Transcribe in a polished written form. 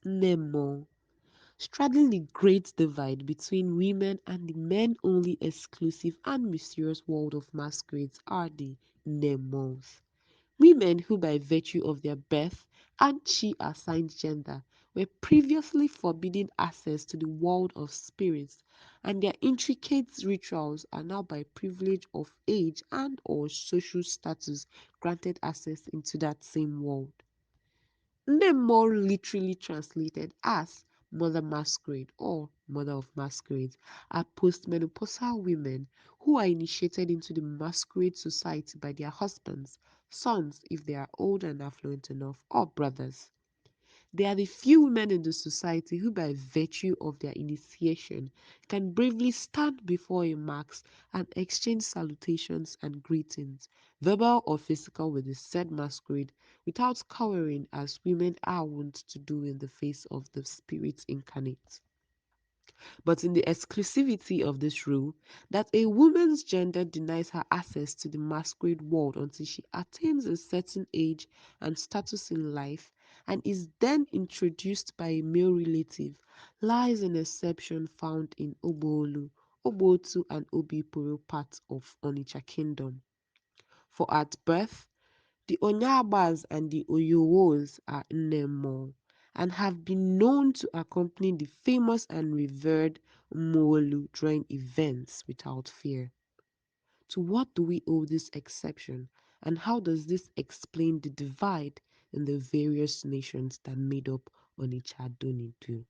Nemo. Straddling the great divide between women and the men-only exclusive and mysterious world of masquerades are the Nemos. Women who by virtue of their birth and chi-assigned gender were previously forbidden access to the world of spirits, and their intricate rituals are now by privilege of age and or social status granted access into that same world. Name literally translated as Mother Masquerade or Mother of Masquerades are postmenopausal women who are initiated into the masquerade society by their husbands, sons if they are old and affluent enough, or brothers. They are the few women in the society who, by virtue of their initiation, can bravely stand before a mask and exchange salutations and greetings, verbal or physical, with the said masquerade without cowering as women are wont to do in the face of the spirits incarnate. But in the exclusivity of this rule, that a woman's gender denies her access to the masquerade world until she attains a certain age and status in life and is then introduced by a male relative, lies an exception found in Oboolu, Obotu, and Obiporo parts of Onitsha Kingdom. For at birth, the Onyabas and the Oyowos are Nemo and have been known to accompany the famous and revered Molu during events without fear. To what do we owe this exception, and how does this explain the divide in the various nations that made up Onitsha Donidu?